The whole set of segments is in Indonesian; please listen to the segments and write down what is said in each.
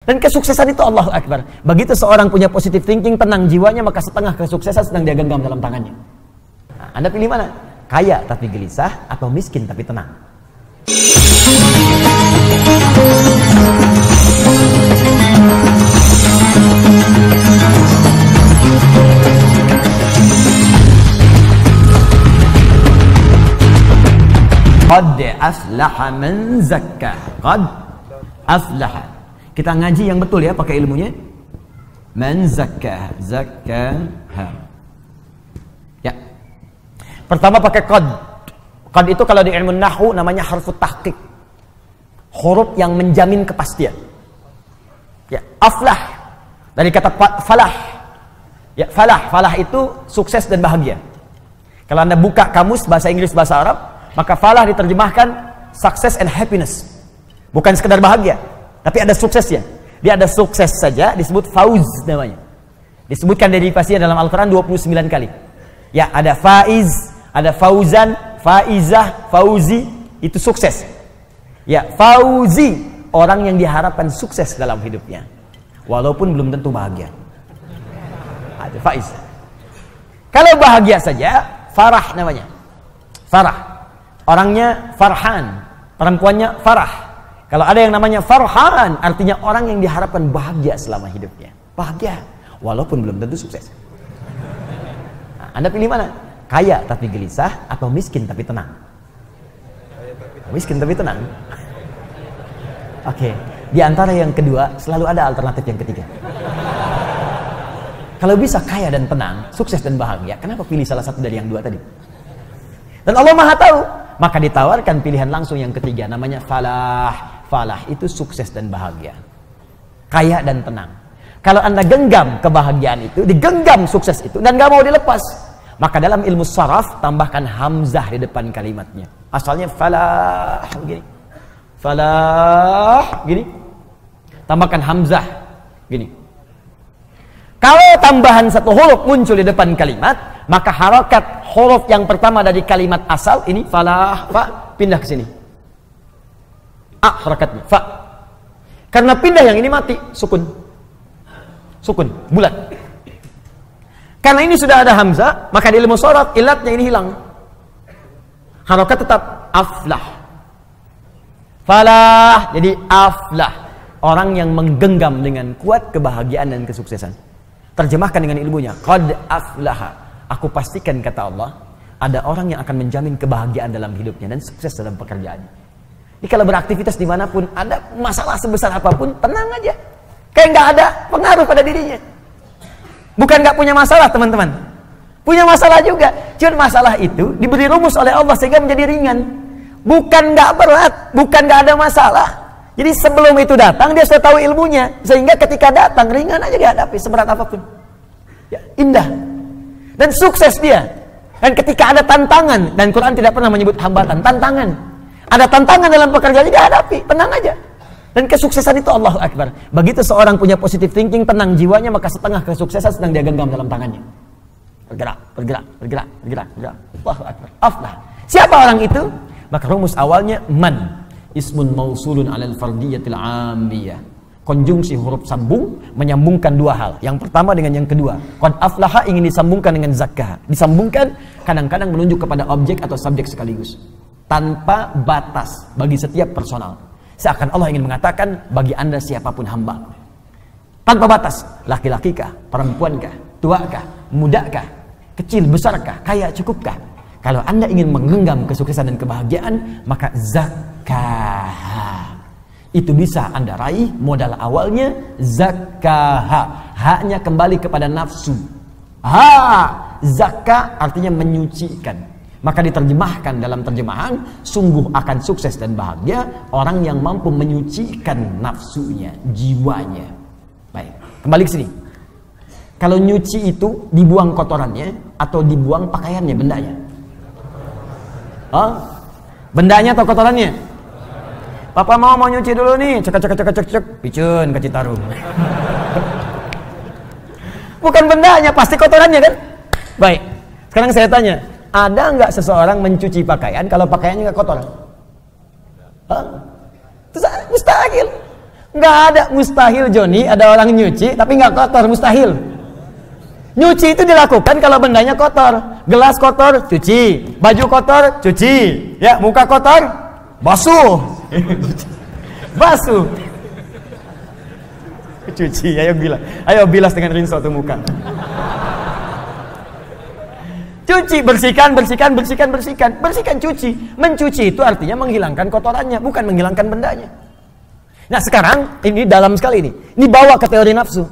Dan kesuksesan itu Allahu Akbar. Begitu seorang punya positive thinking, tenang jiwanya, maka setengah kesuksesan sedang dia genggam dalam tangannya. Nah, Anda pilih mana? Kaya tapi gelisah atau miskin tapi tenang? Qad aflaha man zakka. Qad aflaha. Kita ngaji yang betul ya, pakai ilmunya. Man zakka, zakkaha. Ya. Pertama pakai qad. Qad itu kalau di ilmu nahwu namanya harfu tahqiq. Huruf yang menjamin kepastian. Ya, aflah dari kata falah. Ya, falah. Falah itu sukses dan bahagia. Kalau Anda buka kamus bahasa Inggris bahasa Arab, maka falah diterjemahkan success and happiness. Bukan sekedar bahagia, tapi ada suksesnya. Dia ada sukses saja disebut fauz namanya. Disebutkan derivasinya dalam Al-Qur'an 29 kali. Ya, ada faiz, ada fauzan, faizah, fauzi, itu sukses. Ya, fauzi, orang yang diharapkan sukses dalam hidupnya. Walaupun belum tentu bahagia. Ada faiz. Kalau bahagia saja, farah namanya. Farah. Orangnya farhan, perempuannya farah. Kalau ada yang namanya farhan, artinya orang yang diharapkan bahagia selama hidupnya. Bahagia, walaupun belum tentu sukses. Nah, Anda pilih mana? Kaya tapi gelisah atau miskin tapi tenang? Miskin tapi tenang. Oke, di antara yang kedua selalu ada alternatif yang ketiga. Kalau bisa kaya dan tenang, sukses dan bahagia, kenapa pilih salah satu dari yang dua tadi? Dan Allah Maha tahu, maka ditawarkan pilihan langsung yang ketiga, namanya falah. Falah itu sukses dan bahagia, kaya dan tenang. Kalau Anda genggam kebahagiaan itu, digenggam sukses itu, dan gak mau dilepas, maka dalam ilmu saraf tambahkan hamzah di depan kalimatnya. Asalnya falah gini, falah gini, tambahkan hamzah gini. Kalau tambahan satu huruf muncul di depan kalimat, maka harokat huruf yang pertama dari kalimat asal ini falah, fa, pindah ke sini. Harakatnya fa. Karena pindah yang ini mati, sukun. Sukun, bulat. Karena ini sudah ada hamzah, maka di ilmu sharaf ilatnya ini hilang. Harakat tetap aflah. Falah jadi aflah. Orang yang menggenggam dengan kuat kebahagiaan dan kesuksesan. Terjemahkan dengan ilmunya, qad aflaha. Aku pastikan kata Allah, ada orang yang akan menjamin kebahagiaan dalam hidupnya dan sukses dalam pekerjaannya. Jadi kalau beraktivitas dimanapun, ada masalah sebesar apapun, tenang aja. Kayak nggak ada pengaruh pada dirinya. Bukan nggak punya masalah teman-teman. Punya masalah juga. Cuma masalah itu diberi rumus oleh Allah sehingga menjadi ringan. Bukan nggak berat, bukan nggak ada masalah. Jadi sebelum itu datang, dia sudah tahu ilmunya. Sehingga ketika datang, ringan aja dihadapi, seberat apapun. Ya, indah. Dan sukses dia. Dan ketika ada tantangan, dan Quran tidak pernah menyebut hambatan, tantangan. Ada tantangan dalam pekerjaannya dihadapi, tenang aja. Dan kesuksesan itu Allahu Akbar. Begitu seorang punya positive thinking, tenang jiwanya, maka setengah kesuksesan sedang dia genggam dalam tangannya. Bergerak, bergerak, bergerak, bergerak, bergerak. Allahu Akbar. Aflah. Siapa orang itu? Maka rumus awalnya man. Ismun mausulun alal fardiyatil ambiyah. Konjungsi huruf sambung menyambungkan dua hal. Yang pertama dengan yang kedua. Qad aflaha ingin disambungkan dengan zakah. Disambungkan kadang-kadang menunjuk kepada objek atau subjek sekaligus. Tanpa batas bagi setiap personal. Seakan Allah ingin mengatakan bagi Anda siapapun hamba. Tanpa batas, laki-laki kah, perempuan kah, tua kah, muda kah, kecil, besar kah, kaya, cukup kah. Kalau Anda ingin menggenggam kesuksesan dan kebahagiaan, maka zakah. Itu bisa Anda raih, modal awalnya zakah. Haknya kembali kepada nafsu. Zakah artinya menyucikan. Maka diterjemahkan dalam terjemahan, sungguh akan sukses dan bahagia orang yang mampu menyucikan nafsunya, jiwanya. Baik, kembali ke sini. Kalau nyuci itu dibuang kotorannya atau dibuang pakaiannya, bendanya? Bendanya atau kotorannya? Papa mau nyuci dulu nih, cek, picun ke Citarum. Bukan bendanya, pasti kotorannya kan? Baik, sekarang saya tanya, ada nggak seseorang mencuci pakaian kalau pakaiannya nggak kotor? Mustahil. Nggak ada mustahil Joni, ada orang nyuci tapi nggak kotor, mustahil. Nyuci itu dilakukan kalau bendanya kotor. Gelas kotor, cuci. Baju kotor, cuci. Ya, muka kotor, basuh. Basuh. Cuci, ayo bilas dengan rinso tuh muka. Cuci, bersihkan, cuci. Mencuci itu artinya menghilangkan kotorannya, bukan menghilangkan bendanya. Nah sekarang, ini dalam sekali ini. Ini bawa ke teori nafsu.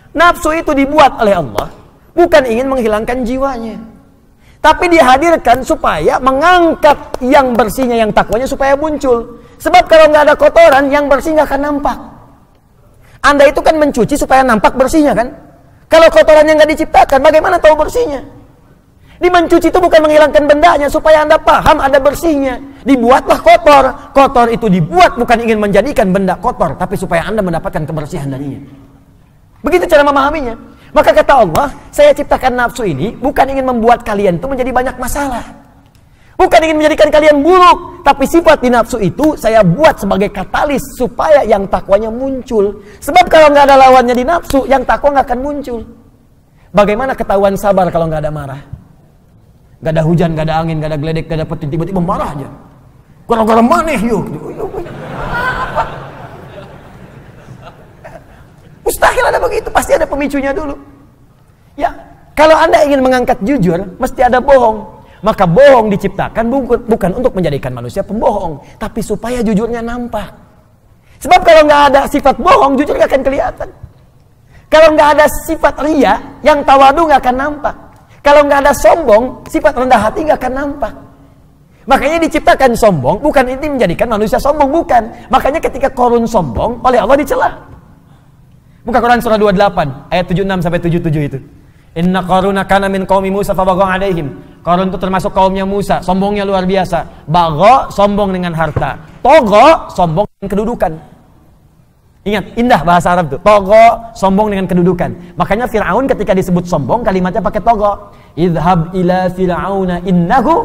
Nafsu itu dibuat oleh Allah, bukan ingin menghilangkan jiwanya. Tapi dihadirkan supaya mengangkat yang bersihnya, yang takwanya supaya muncul. Sebab kalau nggak ada kotoran, yang bersih nggak akan nampak. Anda itu kan mencuci supaya nampak bersihnya kan? Kalau kotorannya nggak diciptakan, bagaimana tahu bersihnya? Di mencuci itu bukan menghilangkan bendanya, supaya Anda paham ada bersihnya. Dibuatlah kotor. Kotor itu dibuat bukan ingin menjadikan benda kotor, tapi supaya Anda mendapatkan kebersihan darinya. Begitu cara memahaminya. Maka kata Allah, saya ciptakan nafsu ini bukan ingin membuat kalian itu menjadi banyak masalah. Bukan ingin menjadikan kalian buruk, tapi sifat di nafsu itu saya buat sebagai katalis supaya yang takwanya muncul. Sebab kalau nggak ada lawannya di nafsu, yang takwa nggak akan muncul. Bagaimana ketahuan sabar kalau nggak ada marah? Nggak ada hujan, nggak ada angin, nggak ada geledek, nggak ada petir, tiba-tiba marah aja. Gara-gara maneh yuk. Mustahil ada begitu, pasti ada pemicunya dulu. Ya, kalau Anda ingin mengangkat jujur, mesti ada bohong. Maka bohong diciptakan bukan untuk menjadikan manusia pembohong, tapi supaya jujurnya nampak. Sebab kalau nggak ada sifat bohong, jujur nggak akan kelihatan. Kalau nggak ada sifat ria, yang tawadu nggak akan nampak. Kalau nggak ada sombong, sifat rendah hati nggak akan nampak. Makanya diciptakan sombong, bukan ini menjadikan manusia sombong, bukan. Makanya ketika Qarun sombong, oleh Allah dicela. Buka Quran surah 28 ayat 76 sampai 77 itu. Inna Qaruna kana min qaumi Musa fabagha alaihim. Qarun itu termasuk kaumnya Musa, sombongnya luar biasa. Bagha, sombong dengan harta. Togha, sombong dengan kedudukan. Ingat, indah bahasa Arab itu. Togha, sombong dengan kedudukan. Makanya Fir'aun ketika disebut sombong, kalimatnya pakai togha. Idhab ila fir'auna innahu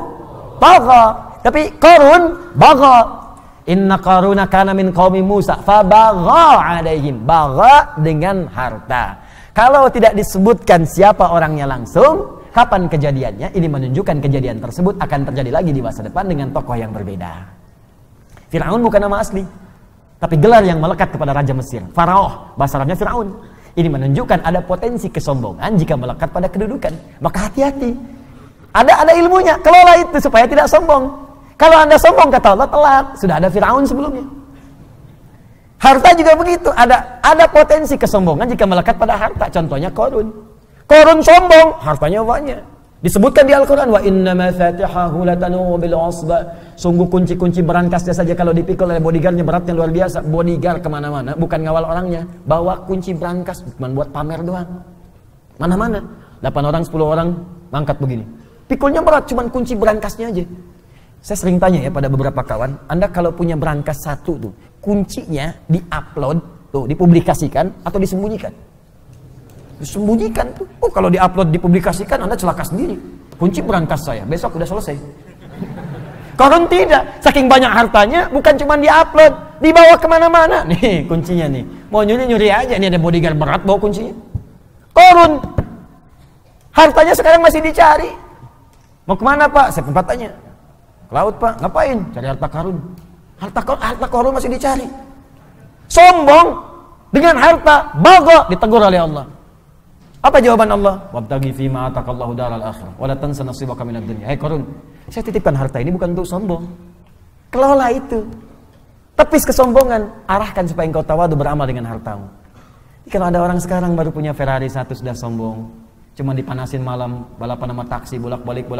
togha. Tapi Qarun, bagha. Inna Qaruna kana min qaumi Musa fabagha alaihim. Bagha dengan harta. Kalau tidak disebutkan siapa orangnya langsung, kapan kejadiannya, ini menunjukkan kejadian tersebut akan terjadi lagi di masa depan dengan tokoh yang berbeda. Fir'aun bukan nama asli, tapi gelar yang melekat kepada Raja Mesir. Faraoh, bahasa Arabnya Fir'aun. Ini menunjukkan ada potensi kesombongan jika melekat pada kedudukan. Maka hati-hati. Ada ilmunya, kelola itu supaya tidak sombong. Kalau Anda sombong, kata Allah, telat. Sudah ada Fir'aun sebelumnya. Harta juga begitu, ada potensi kesombongan jika melekat pada harta. Contohnya Qarun. Qarun sombong, hartanya banyak. Disebutkan di Al-Quran, wa inna mafatihahu latanu bil usba. Sungguh kunci-kunci berangkasnya saja kalau dipikul oleh bodyguardnya beratnya luar biasa. Bodyguard kemana-mana, bukan ngawal orangnya. Bawa kunci berangkas, bukan buat pamer doang. Mana-mana, 8 orang, 10 orang mangkat begini. Pikulnya berat, cuman kunci berangkasnya aja. Saya sering tanya ya pada beberapa kawan, Anda kalau punya berangkas satu tuh, kuncinya di-upload, tuh dipublikasikan atau disembunyikan? Disembunyikan tuh. Oh, kalau di-upload dipublikasikan, Anda celaka sendiri. Kunci berangkas saya, besok udah selesai. Qarun tidak, saking banyak hartanya, bukan cuma di-upload, dibawa kemana-mana. Nih kuncinya nih, mau nyuri-nyuri aja, nih ada bodyguard berat bawa kuncinya. Qarun, hartanya sekarang masih dicari. Mau kemana Pak? Saya sempat tanya. Ke laut Pak, ngapain? Cari harta karun. Harta karun masih dicari. Sombong dengan harta, bagha, ditegur oleh Allah. Apa jawaban Allah? Wabtaghi fima ataqallahu daral akhirah wa la tansa nasibaka minad dunya. Hai Qarun, saya titipkan harta ini bukan untuk sombong. Kelola itu. Tepis kesombongan, arahkan supaya engkau tawadu beramal dengan hartamu. Kalau ada orang sekarang baru punya Ferrari 1 sudah sombong. Cuma dipanasin malam, balapan sama taksi, bolak-balik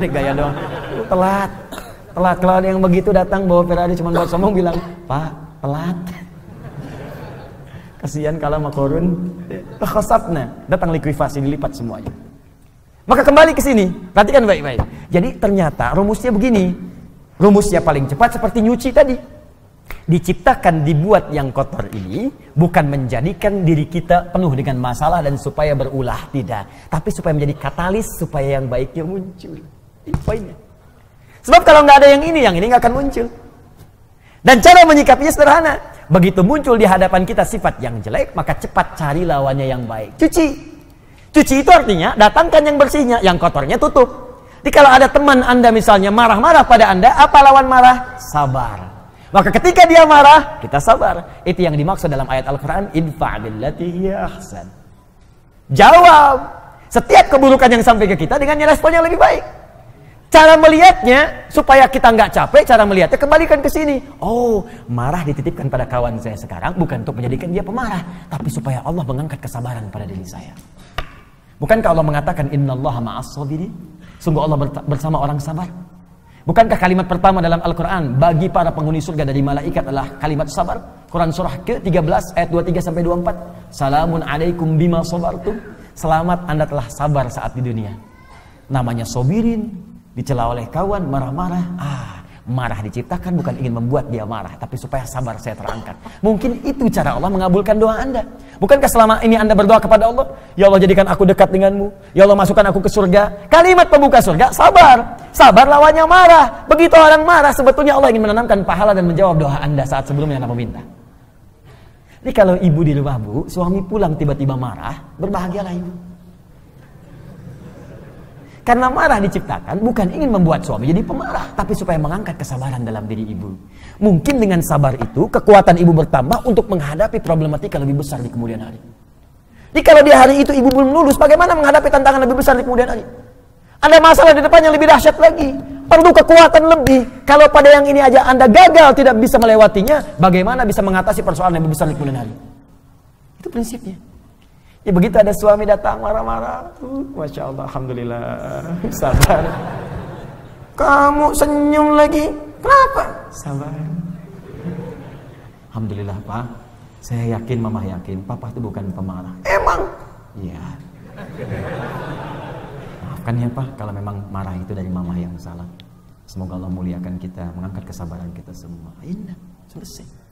gaya doang. Telat. Kalau ada yang begitu datang bawa Ferrari cuma buat sombong bilang, Pak, telat. Kasihan kalah sama Qarun. Khasabna, datang likuifasi, dilipat semuanya. Maka kembali ke sini, perhatikan baik-baik. Jadi ternyata rumusnya begini. Rumusnya paling cepat seperti nyuci tadi. Diciptakan, dibuat yang kotor ini bukan menjadikan diri kita penuh dengan masalah dan supaya berulah, tidak, tapi supaya menjadi katalis supaya yang baiknya muncul. Ini poinnya. Sebab kalau nggak ada yang ini nggak akan muncul. Dan cara menyikapinya sederhana. begitu muncul di hadapan kita sifat yang jelek, maka cepat cari lawannya yang baik. Cuci. Cuci itu artinya datangkan yang bersihnya, yang kotornya tutup. Jadi kalau ada teman Anda misalnya marah-marah pada Anda, apa lawan marah? Sabar. Maka ketika dia marah, kita sabar. Itu yang dimaksud dalam ayat Al-Quran, idfa' billati hiya ahsan. Jawab setiap keburukan yang sampai ke kita dengan responnya lebih baik. Cara melihatnya, supaya kita nggak capek, cara melihatnya kembalikan ke sini. Oh, marah dititipkan pada kawan saya sekarang, bukan untuk menjadikan dia pemarah, tapi supaya Allah mengangkat kesabaran pada diri saya. Bukankah Allah mengatakan, innallaha ma'as sabirin? Sungguh Allah bersama orang sabar. Bukankah kalimat pertama dalam Al-Quran bagi para penghuni surga dari malaikat adalah kalimat sabar? Quran surah ke-13 ayat 23-24. Salamun alaikum bima sabartum. Selamat Anda telah sabar saat di dunia. Namanya sobirin, dicela oleh kawan, marah-marah. Marah diciptakan bukan ingin membuat dia marah, tapi supaya sabar saya terangkat. Mungkin itu cara Allah mengabulkan doa Anda. Bukankah selama ini Anda berdoa kepada Allah, ya Allah jadikan aku dekat denganmu, ya Allah masukkan aku ke surga. Kalimat pembuka surga, sabar. Sabar lawannya marah. Begitu orang marah, sebetulnya Allah ingin menanamkan pahala dan menjawab doa Anda saat sebelumnya Anda meminta. Jadi kalau ibu di rumah bu, suami pulang tiba-tiba marah, berbahagialah ibu. Karena marah diciptakan bukan ingin membuat suami jadi pemarah, tapi supaya mengangkat kesabaran dalam diri ibu. Mungkin dengan sabar itu, kekuatan ibu bertambah untuk menghadapi problematika lebih besar di kemudian hari. Jadi kalau di hari itu ibu belum lulus, bagaimana menghadapi tantangan lebih besar di kemudian hari? Ada masalah di depan yang lebih dahsyat lagi, perlu kekuatan lebih. Kalau pada yang ini aja Anda gagal tidak bisa melewatinya, bagaimana bisa mengatasi persoalan yang lebih besar di kemudian hari? Itu prinsipnya. Ya begitu ada suami datang marah-marah, Masya Allah, Alhamdulillah, sabar. Kamu senyum lagi, kenapa? Sabar. Alhamdulillah Pak, saya yakin, Mama yakin, Papa itu bukan pemarah. Emang? Iya. Maafkan ya Pak, kalau memang marah itu dari Mama yang salah. Semoga Allah muliakan kita, mengangkat kesabaran kita semua. Indah, selesai.